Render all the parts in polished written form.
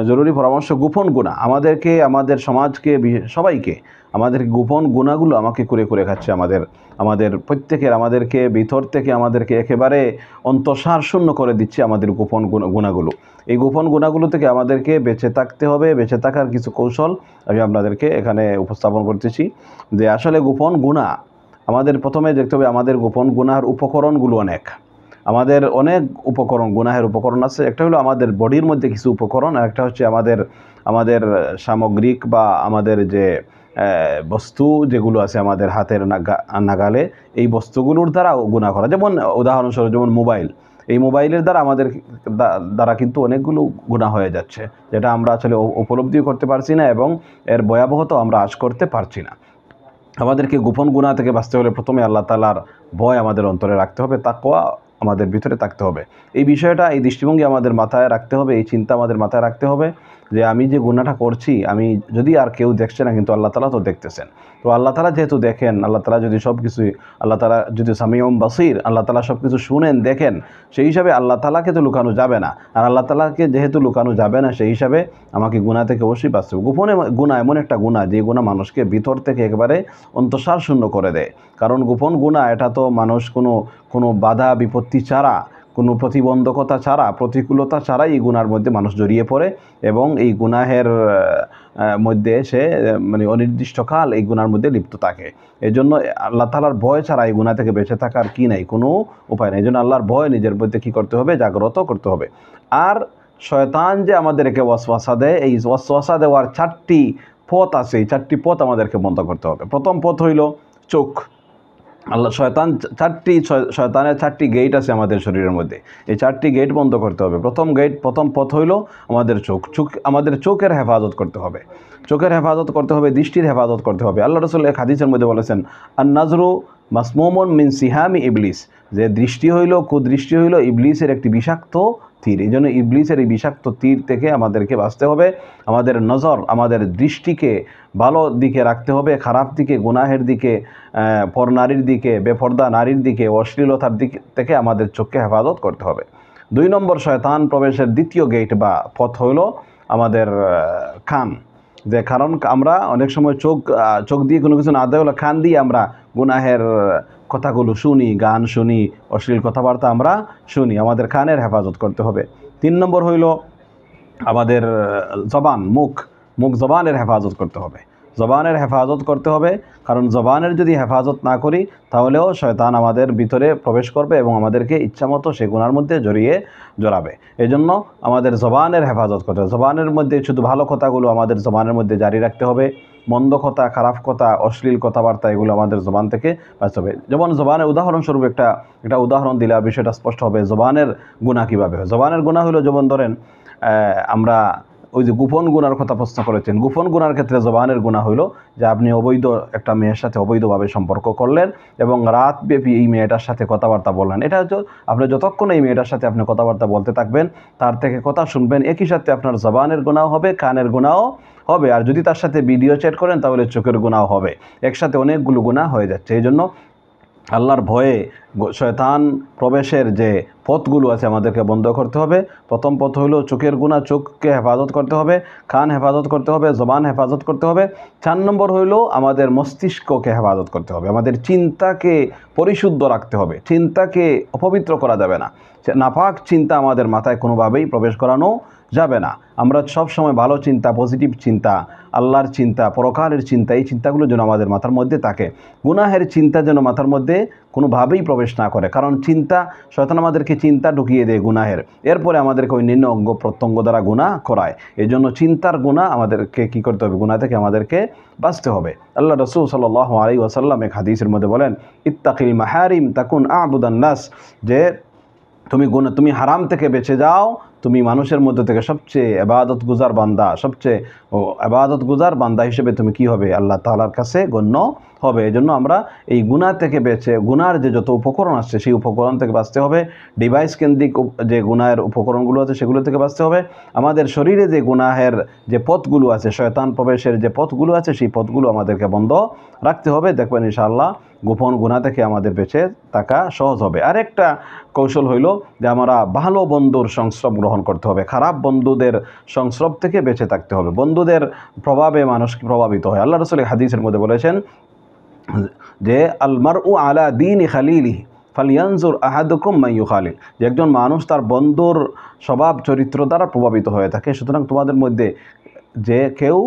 জরুরি পরামর্শ, গোপন গুনাহ আমাদেরকে, আমাদের সমাজকে, সবাইকে আমাদের গোপন গুনাহগুলো আমাকে করে করে খাচ্ছে। আমাদের প্রত্যেকের, আমাদেরকে ভিতর থেকে আমাদেরকে একেবারে অন্তঃসার শূন্য করে দিচ্ছে আমাদের গোপন গুনাহগুলো। এই গোপন গুনাহগুলো থেকে আমাদেরকে বেঁচে থাকতে হবে। বেঁচে থাকার কিছু কৌশল আমি আপনাদেরকে এখানে উপস্থাপন করতেছি। যে আসলে গোপন গুনাহ আমাদের প্রথমে দেখতে হবে, আমাদের গোপন গুনাহের উপকরণগুলো অনেক। আমাদের অনেক উপকরণ, গুনাহের উপকরণ আছে। একটা হলো আমাদের বডির মধ্যে কিছু উপকরণ, আর একটা হচ্ছে আমাদের সামগ্রিক বা আমাদের যে বস্তু যেগুলো আছে আমাদের হাতের নাগালে, এই বস্তুগুলোর দ্বারা গুনাহ করা। যেমন উদাহরণস্বরূপ যেমন মোবাইল, এই মোবাইলের দ্বারা আমাদের দ্বারা কিন্তু অনেকগুলো গুনাহ হয়ে যাচ্ছে, যেটা আমরা আসলে উপলব্ধিও করতে পারছি না এবং এর ভয়াবহতা আমরা আজ করতে পারছি না। আমাদেরকে গোপন গুনাহ থেকে বাঁচতে হলে প্রথমে আল্লাহ তাআলার ভয় আমাদের অন্তরে রাখতে হবে, তাকওয়া আমাদের ভিতরে থাকতে হবে। এই বিষয়টা, এই দৃষ্টিভঙ্গি আমাদের মাথায় রাখতে হবে, এই চিন্তা আমাদের মাথায় রাখতে হবে যে আমি যে গুনাহটা করছি, আমি যদি আর কেউ দেখছে না, কিন্তু আল্লাহ তাআলা তো দেখতেছেন। তো আল্লাহ তাআলা যেহেতু দেখেন, আল্লাহ তাআলা যদি সব কিছুই, আল্লাহ তাআলা যদি সামিউম বাসির, আল্লাহ তাআলা সব কিছু শুনেন, দেখেন, সেই হিসাবে আল্লাহ তাআলাকে তো লুকানো যাবে না। আর আল্লাহ তাআলাকে যেহেতু লুকানো যাবে না, সেই হিসাবে আমাকে গুনাহ থেকে অবশ্যই বাঁচতে হবে। গোপনে গুনাহ এমন একটা গুনাহ, যে গুনাহ মানুষকে ভিতর থেকে একেবারে অন্তঃসার শূন্য করে দেয়। কারণ গোপন গুনাহ এটা তো মানুষ কোনো বাধা বিপত্তি ছাড়া, কোনো প্রতিবন্ধকতা ছাড়া, প্রতিকূলতা ছাড়াই এই গুনার মধ্যে মানুষ জড়িয়ে পড়ে এবং এই গুনাহের মধ্যে সে মানে অনির্দিষ্টকাল এই গুনার মধ্যে লিপ্ত থাকে। এই জন্য আল্লাহ তাআলার ভয় ছাড়া এই গুনাহ থেকে বেঁচে থাকার কি নাই, কোনো উপায় নেই। এই জন্য আল্লাহর ভয় নিজের মধ্যে কী করতে হবে, জাগ্রত করতে হবে। আর শয়তান যে আমাদেরকে ওয়াসওয়াসা দেয়, এই ওয়াসওয়াসা দেওয়ার 4টি পথ আছে। এই 4টি পথ আমাদেরকে বন্ধ করতে হবে। প্রথম পথ হইল চোখ। শয়তানের 4টি গেট আছে আমাদের শরীরের মধ্যে। এই 4টি গেট বন্ধ করতে হবে। প্রথম পথ হইল আমাদের চোখ। আমাদের চোখের হেফাজত করতে হবে। চোখের হেফাজত করতে হবে, দৃষ্টির হেফাজত করতে হবে। আল্লাহ রাসূল এক হাদিসের মধ্যে বলেছেন, আন-নাজরু মাসমুমুন মিন সিহামি ইবলিস, যে কুদৃষ্টি হইল ইবলিসের একটি বিষাক্ত তীর। এই জন্য ইবলিসের এই বিষাক্ত তীর থেকে আমাদেরকে বাঁচতে হবে। আমাদের নজর, আমাদের দৃষ্টিকে ভালো দিকে রাখতে হবে, খারাপ দিকে, গুনাহের দিকে, পরনারীর দিকে, বেপর্দা নারীর দিকে, অশ্লীলতার দিক থেকে আমাদের চোখকে হেফাজত করতে হবে। 2 নম্বর শয়তান প্রবেশের দ্বিতীয় গেট বা পথ হইল আমাদের কান। যে কারণ আমরা অনেক সময় চোখ দিয়ে কোনো কিছু না দেওয়া হলে কান দিয়ে আমরা গুনাহের কথাগুলো শুনি, গান শুনি, অশ্লীল কথাবার্তা আমরা শুনি। আমাদের কানের হেফাজত করতে হবে। 3 নম্বর হইল আমাদের জবানের হেফাজত করতে হবে। জবানের হেফাজত করতে হবে, কারণ জবানের যদি হেফাজত না করি, তাহলেও শয়তান আমাদের ভিতরে প্রবেশ করবে এবং আমাদেরকে ইচ্ছামতো সে গুনার মধ্যে জড়াবে। এই জন্য আমাদের জবানের হেফাজত করতে হবে। জবানের মধ্যে শুধু ভালো কথাগুলো আমাদের জবানের মধ্যে জারি রাখতে হবে। মন্দ কথা, খারাপ কথা, অশ্লীল কথাবার্তা, এগুলো আমাদের জবান থেকে বাঁচতে হবে। যেমন জবানের উদাহরণস্বরূপ একটা উদাহরণ দিলে বিষয়টা স্পষ্ট হবে। জবানের গুনাহ কীভাবে হয়। জবানের গুনাহ হলো, যেমন ধরেন আমরা ওই যে গোপন গুনার কথা প্রশ্ন করেছেন, গোপন গুনার ক্ষেত্রে জবানের গুনাহ হইল যে আপনি অবৈধ একটা মেয়ের সাথে অবৈধভাবে সম্পর্ক করলেন এবং রাতব্যাপী এই মেয়েটার সাথে কথাবার্তা বললেন। এটা হচ্ছে আপনি যতক্ষণ এই মেয়েটার সাথে আপনি কথাবার্তা বলতে থাকবেন, তার থেকে কথা শুনবেন, একই সাথে আপনার জবানের গুনাহ হবে, কানের গুনাহ হবে। আর যদি তার সাথে ভিডিও চ্যাট করেন, তাহলে চোখের গুনাহ হবে। একসাথে অনেকগুলো গুনাহ হয়ে যাচ্ছে। এই জন্য আল্লাহর ভয়ে শয়তান প্রবেশের যে পথগুলো আছে আমাদেরকে বন্ধ করতে হবে। প্রথম পথ হলো চোখের গুনাহ, চোখকে হেফাজত করতে হবে, কান হেফাজত করতে হবে, জবান হেফাজত করতে হবে। 4 নম্বর হইল আমাদের মস্তিষ্ককে হেফাজত করতে হবে। আমাদের চিন্তাকে পরিশুদ্ধ রাখতে হবে। চিন্তাকে অপবিত্র করা যাবে না। নাপাক চিন্তা আমাদের মাথায় কোনোভাবেই প্রবেশ করানো যাবে না। আমরা সব সময় ভালো চিন্তা, পজিটিভ চিন্তা, আল্লাহর চিন্তা, পরকালের চিন্তা, এই চিন্তাগুলো যেন আমাদের মাথার মধ্যে থাকে। গুনাহের চিন্তা যেন মাথার মধ্যে কোনোভাবেই প্রবেশ না করে, কারণ শয়তান আমাদেরকে চিন্তা ঢুকিয়ে দেয় গুনাহের, এরপরে আমাদেরকে অন্যান্য অঙ্গ প্রত্যঙ্গ দ্বারা গুনাহ করায়। এই জন্য চিন্তার গুনাহ আমাদেরকে কী করতে হবে, গুনাহ থেকে আমাদেরকে বাঁচতে হবে। আল্লাহ রাসূল সাল্লাল্লাহু আলাইহি ওয়াসাল্লাম এক হাদিসের মধ্যে বলেন, ইত্তাকিল মাহারিম তাকুন আ'বুদান নাস, যে তুমি হারাম থেকে বেঁচে যাও, তুমি মানুষের মধ্যে থেকে সবচেয়ে ইবাদতগুজার বান্দা হিসেবে তুমি কি হবে, আল্লাহ তাআলার কাছে গণ্য হবে। এই জন্য আমরা এই গুনাহ থেকে গুনার যে যত উপকরণ আসছে, সেই উপকরণ থেকে বাঁচতে হবে। ডিভাইস কেন্দ্রিক যে গুনাহের উপকরণগুলো আছে, সেগুলো থেকে বাঁচতে হবে। আমাদের শরীরে যে গুনাহের যে পথগুলো আছে, শয়তান প্রবেশের যে পথগুলো আছে, সেই পথগুলো আমাদেরকে বন্ধ রাখতে হবে। দেখবেন ইনশাআল্লাহ গোপন গুনাহ থেকে আমাদের বেঁচে থাকা সহজ হবে। আরেকটা কৌশল হইল যে আমরা ভালো বন্ধুর সংস্রব গ্রহণ গ্রহণ করতে হবে, খারাপ বন্ধুদের সংস্রব থেকে বেঁচে থাকতে হবে। বন্ধুদের প্রভাবে মানুষ প্রভাবিত হয়। আল্লাহ রাসূল হাদিসের মধ্যে বলেছেন যে আল মারউ আলা দীনি খালিলিহি ফালিয়ানজুর আহাদুকুম মান ইউখালিল, যে একজন মানুষ তার বন্ধুর স্বভাব চরিত্র দ্বারা প্রভাবিত হয়ে থাকে। সুতরাং তোমাদের মধ্যে যে কেউ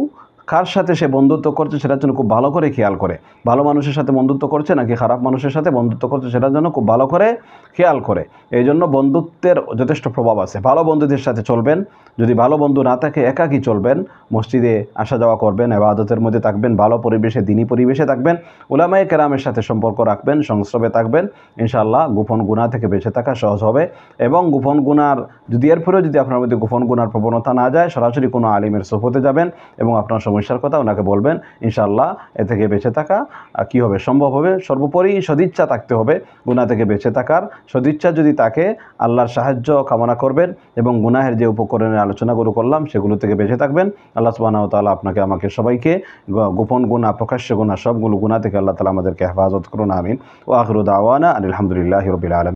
কার সাথে সে বন্ধুত্ব করছে সেটার জন্য খুব ভালো করে খেয়াল করে, ভালো মানুষের সাথে বন্ধুত্ব করছে নাকি খারাপ মানুষের সাথে বন্ধুত্ব করছে সেটার জন্য খুব ভালো করে খেয়াল করে। এই জন্য বন্ধুত্বের যথেষ্ট প্রভাব আছে। ভালো বন্ধুদের সাথে চলবেন, যদি ভালো বন্ধু না থাকে একাকী চলবেন, মসজিদে আসা যাওয়া করবেন, ইবাদতের মধ্যে থাকবেন, ভালো পরিবেশে দ্বীনি পরিবেশে থাকবেন, উলামায়ে কেরামের সাথে সম্পর্ক রাখবেন, সংস্রবে থাকবেন, ইনশাআল্লাহ গোপন গুনাহ থেকে বেঁচে থাকা সহজ হবে। এবং গোপন গুনার যদি এরপরেও যদি আপনার মধ্যে গোপন গুনার প্রবণতা না যায়, সরাসরি কোনো আলিমের সোহবতে যাবেন এবং আপনার সমস্যার কথা ওনাকে বলবেন, ইনশাআল্লাহ এ থেকে বেঁচে থাকা কী হবে, সম্ভব হবে। সর্বোপরি সদিচ্ছা থাকতে হবে গুনাহ থেকে বেঁচে থাকার। সদিচ্ছা যদি থাকে আল্লাহর সাহায্য কামনা করবেন এবং গুনাহের যে উপকরণের আলোচনাগুলো করলাম সেগুলো থেকে বেঁচে থাকবেন। আল্লাহ সুবহানাহু ওয়া তাআলা আপনাকে আমাকে সবাইকে গোপন গুনাহ, প্রকাশ্য গুনাহ, সবগুলো গুনাহ থেকে আল্লাহ তাআলা আমাদেরকে হেফাজত করুন, আমিন। ওয়া আখিরু দাওয়ানা আলহামদুলিল্লাহি রাব্বিল আলামিন।